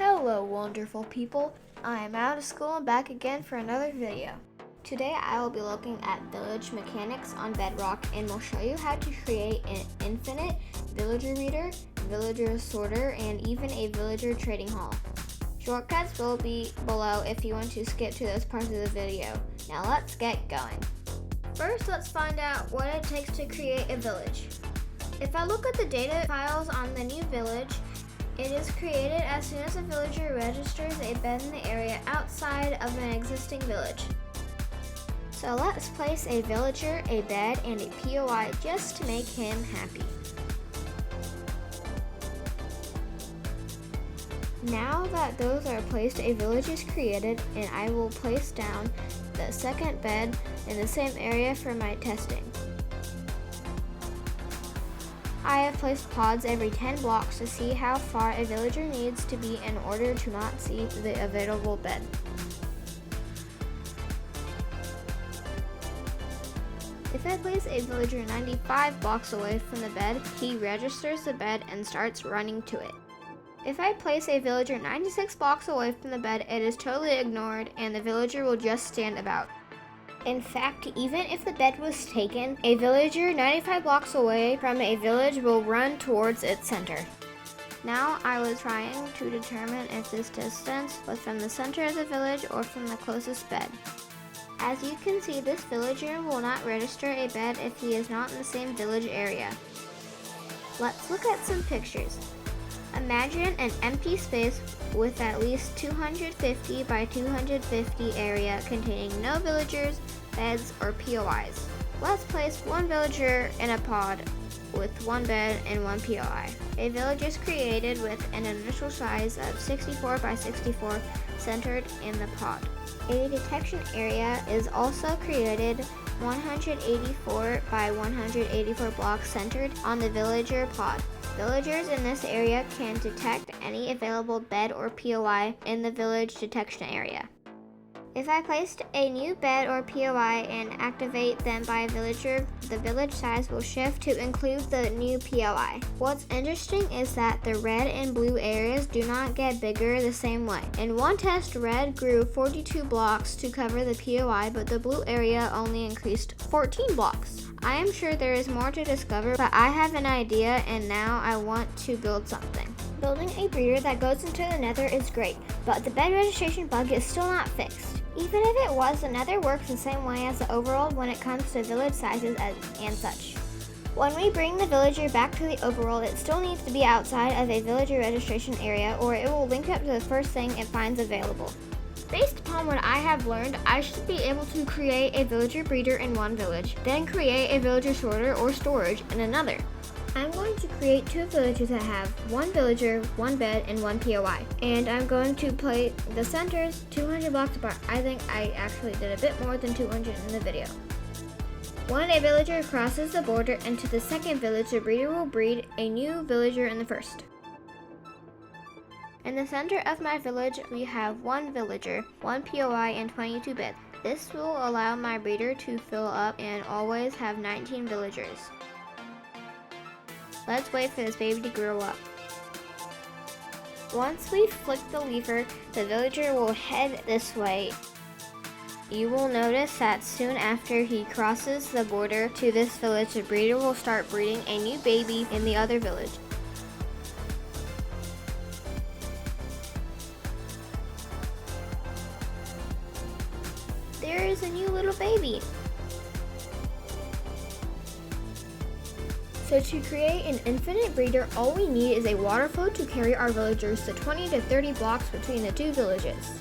Hello wonderful people, I am out of school and back again for another video. Today I will be looking at village mechanics on Bedrock and will show you how to create an infinite villager reader, villager sorter, and even a villager trading hall. Shortcuts will be below if you want to skip to those parts of the video. Now let's get going. First, let's find out what it takes to create a village. If I look at the data files on the new village, it is created as soon as a villager registers a bed in the area outside of an existing village. So let's place a villager, a bed, and a POI just to make him happy. Now that those are placed, a village is created, and I will place down the second bed in the same area for my testing. I have placed pods every 10 blocks to see how far a villager needs to be in order to not see the available bed. If I place a villager 95 blocks away from the bed, he registers the bed and starts running to it. If I place a villager 96 blocks away from the bed, it is totally ignored and the villager will just stand about. In fact, even if the bed was taken, a villager 95 blocks away from a village will run towards its center. Now I was trying to determine if this distance was from the center of the village or from the closest bed. As you can see, this villager will not register a bed if he is not in the same village area. Let's look at some pictures. Imagine an empty space with at least 250 by 250 area containing no villagers, beds, or POIs. Let's place one villager in a pod with one bed and one POI. A village is created with an initial size of 64 by 64 centered in the pod. A detection area is also created 184 by 184 blocks centered on the villager pod. Villagers in this area can detect any available bed or POI in the village detection area. If I placed a new bed or POI and activate them by a villager, the village size will shift to include the new POI. What's interesting is that the red and blue areas do not get bigger the same way. In one test, red grew 42 blocks to cover the POI, but the blue area only increased 14 blocks. I am sure there is more to discover, but I have an idea and now I want to build something. Building a breeder that goes into the nether is great, but the bed registration bug is still not fixed. Even if it was, the nether works the same way as the overworld when it comes to village sizes and such. When we bring the villager back to the overworld, it still needs to be outside of a villager registration area or it will link up to the first thing it finds available. Based upon what I have learned, I should be able to create a villager breeder in one village, then create a villager sorter or storage in another. I'm going to create two villages that have one villager, one bed, and one POI. And I'm going to place the centers 200 blocks apart. I think I actually did a bit more than 200 in the video. When a villager crosses the border into the second village, the breeder will breed a new villager in the first. In the center of my village, we have one villager, one POI, and 22 beds. This will allow my breeder to fill up and always have 19 villagers. Let's wait for this baby to grow up. Once we flick the lever, the villager will head this way. You will notice that soon after he crosses the border to this village, the breeder will start breeding a new baby in the other village. There is a new little baby. So to create an infinite breeder, all we need is a water flow to carry our villagers the 20 to 30 blocks between the two villages.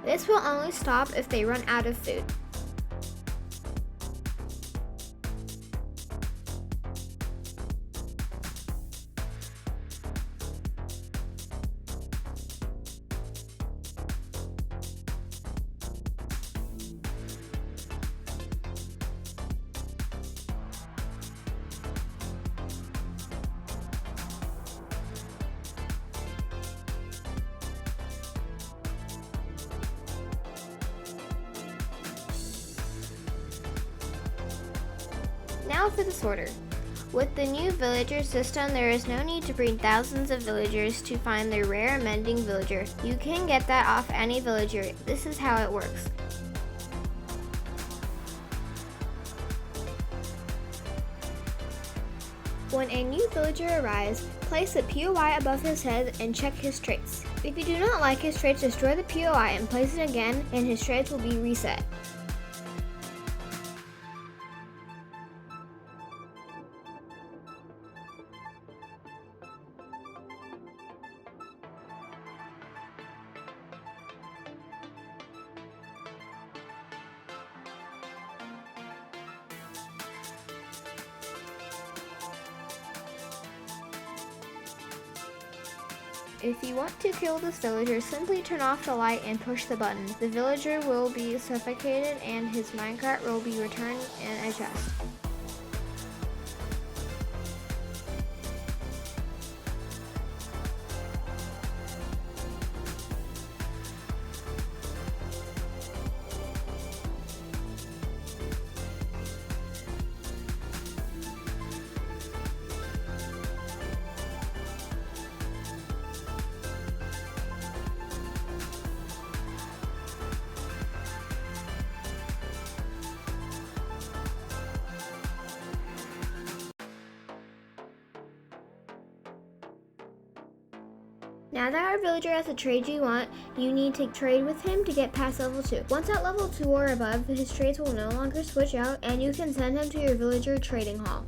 This will only stop if they run out of food. Now for the sorter. With the new villager system, there is no need to breed thousands of villagers to find the rare mending villager. You can get that off any villager. This is how it works. When a new villager arrives, place a POI above his head and check his traits. If you do not like his traits, destroy the POI and place it again, and his traits will be reset. If you want to kill this villager, simply turn off the light and push the button. The villager will be suffocated and his minecart will be returned in a chest. Now that our villager has the trade you want, you need to trade with him to get past level 2. Once at level 2 or above, his trades will no longer switch out and you can send him to your villager trading hall.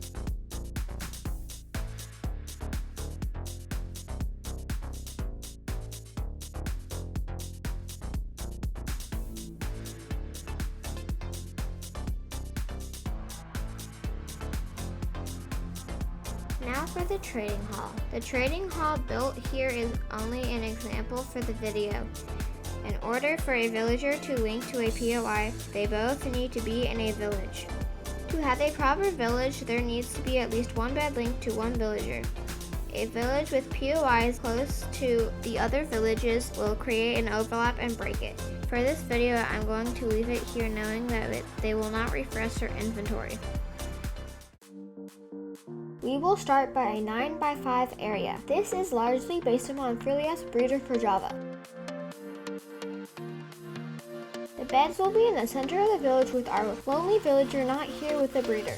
Now for the trading hall. The trading hall built here is only an example for the video. In order for a villager to link to a POI, they both need to be in a village. To have a proper village, there needs to be at least one bed linked to one villager. A village with POIs close to the other villages will create an overlap and break it. For this video, I'm going to leave it here knowing that they will not refresh their inventory. We will start by a 9x5 area. This is largely based upon Freelias Breeder for Java. The beds will be in the center of the village with our lonely villager not here with the breeder.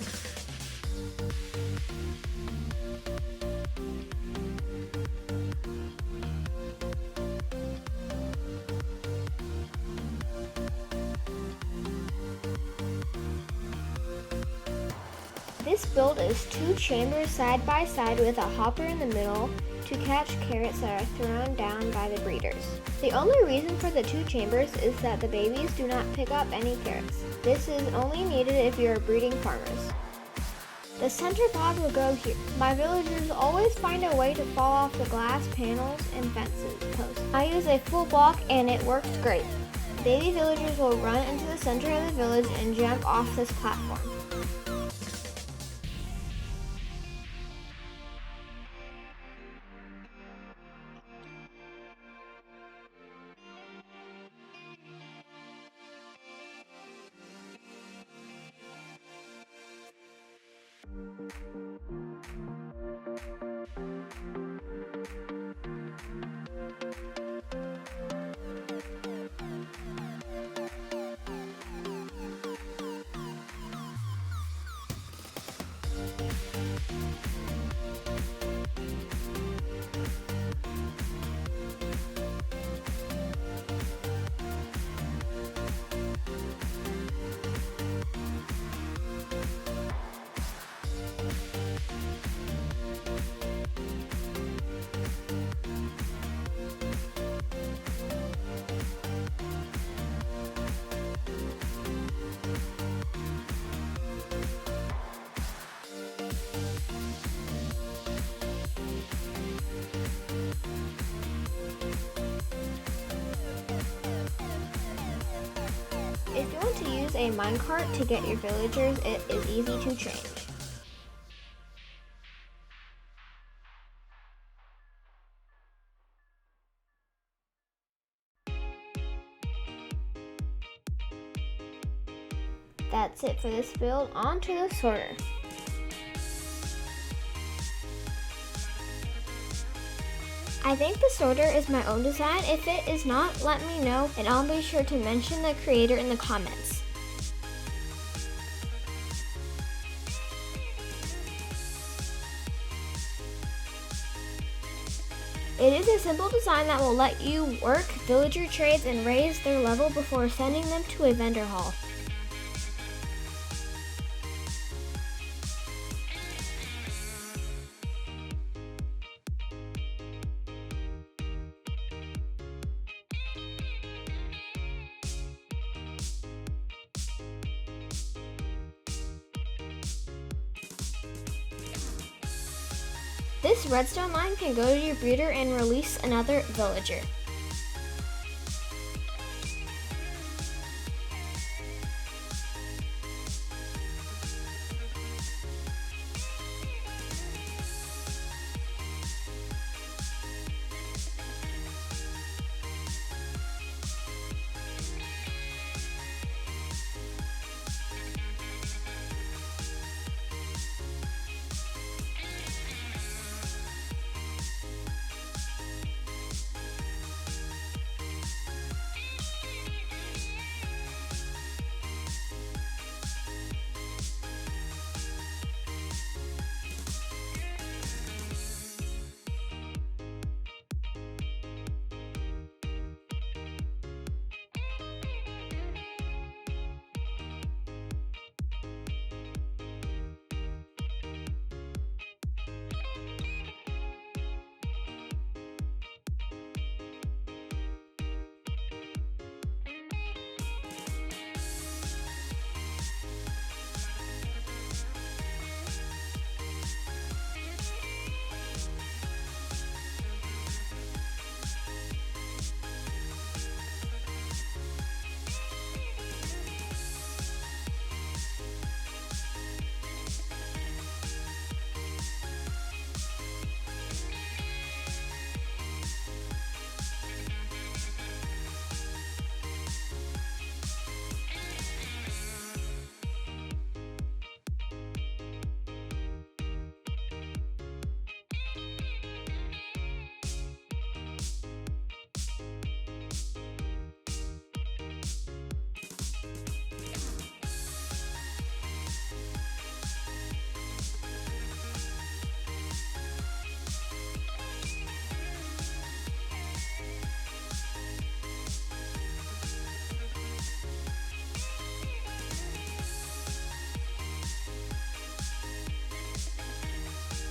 This build is 2 chambers side by side with a hopper in the middle to catch carrots that are thrown down by the breeders. The only reason for the 2 chambers is that the babies do not pick up any carrots. This is only needed if you are breeding farmers. The center pod will go here. My villagers always find a way to fall off the glass panels and fences posts. I use a full block and it works great. Baby villagers will run into the center of the village and jump off this platform. If you want to use a minecart to get your villagers, it is easy to change. That's it for this build. On to the sorter. I think the sorter is my own design. If it is not, let me know and I'll be sure to mention the creator in the comments. It is a simple design that will let you work villager trades and raise their level before sending them to a vendor hall. This redstone line can go to your breeder and release another villager.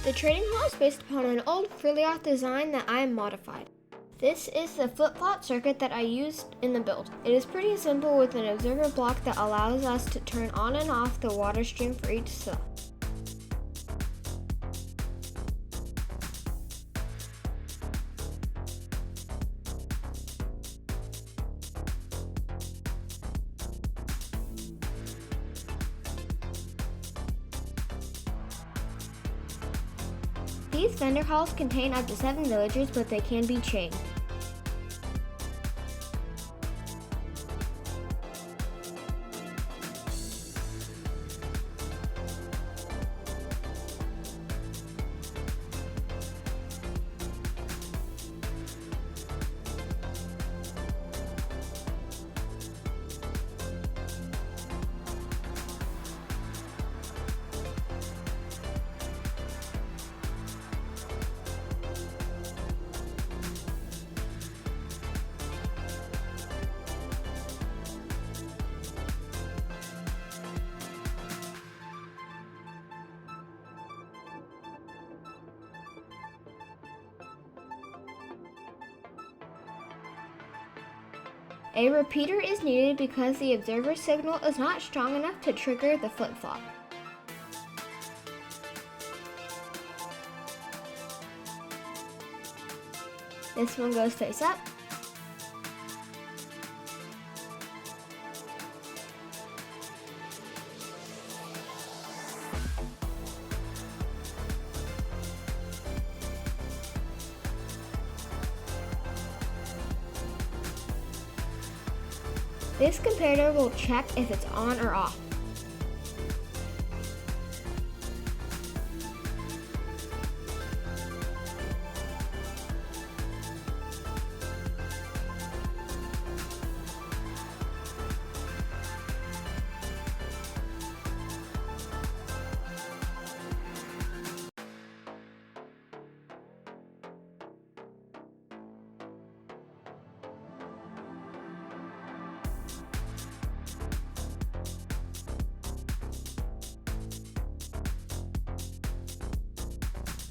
The trading hall is based upon an old Freelioth design that I modified. This is the flip-flop circuit that I used in the build. It is pretty simple with an observer block that allows us to turn on and off the water stream for each cell. These vendor halls contain up to 7 villagers, but they can be chained. A repeater is needed because the observer signal is not strong enough to trigger the flip-flop. This one goes face up. This comparator will check if it's on or off.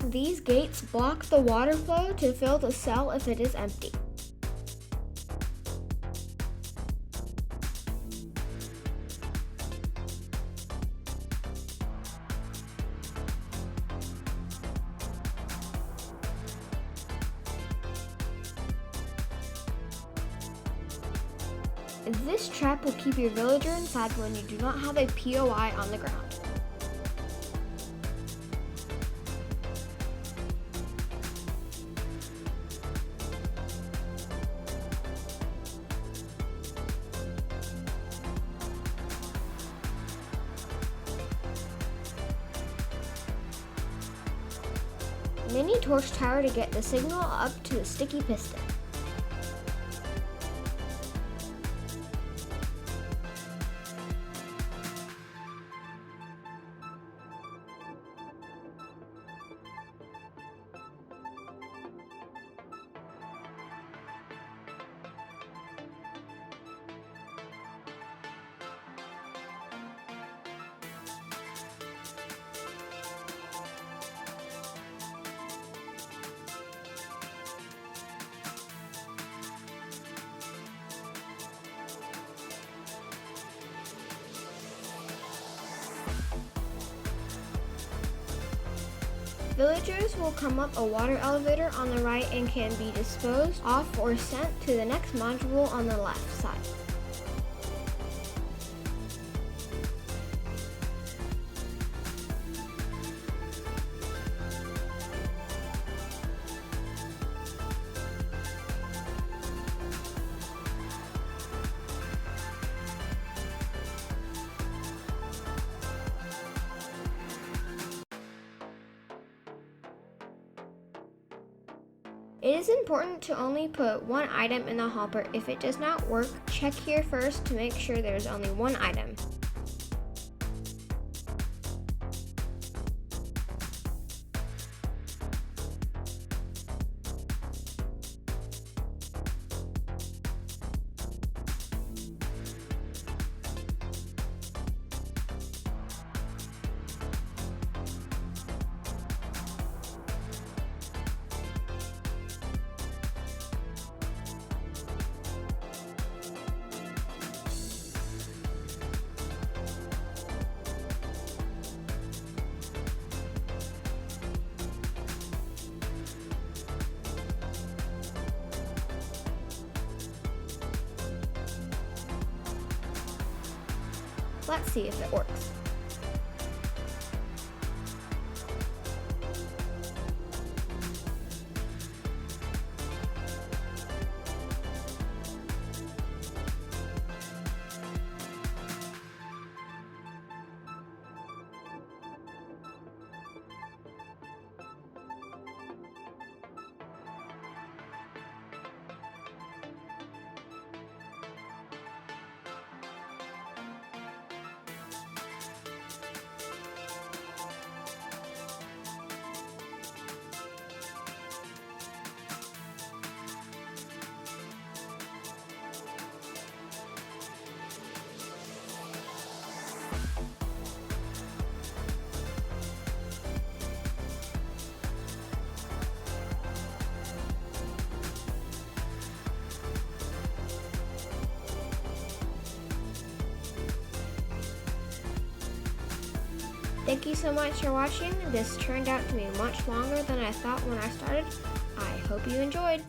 These gates block the water flow to fill the cell if it is empty. This trap will keep your villager inside when you do not have a POI on the ground. Mini torch tower to get the signal up to the sticky piston. Villagers will come up a water elevator on the right and can be disposed off or sent to the next module on the left side. It is important to only put one item in the hopper. If it does not work, check here first to make sure there is only one item. Let's see if it works. Thank you so much for watching. This turned out to be much longer than I thought when I started. I hope you enjoyed.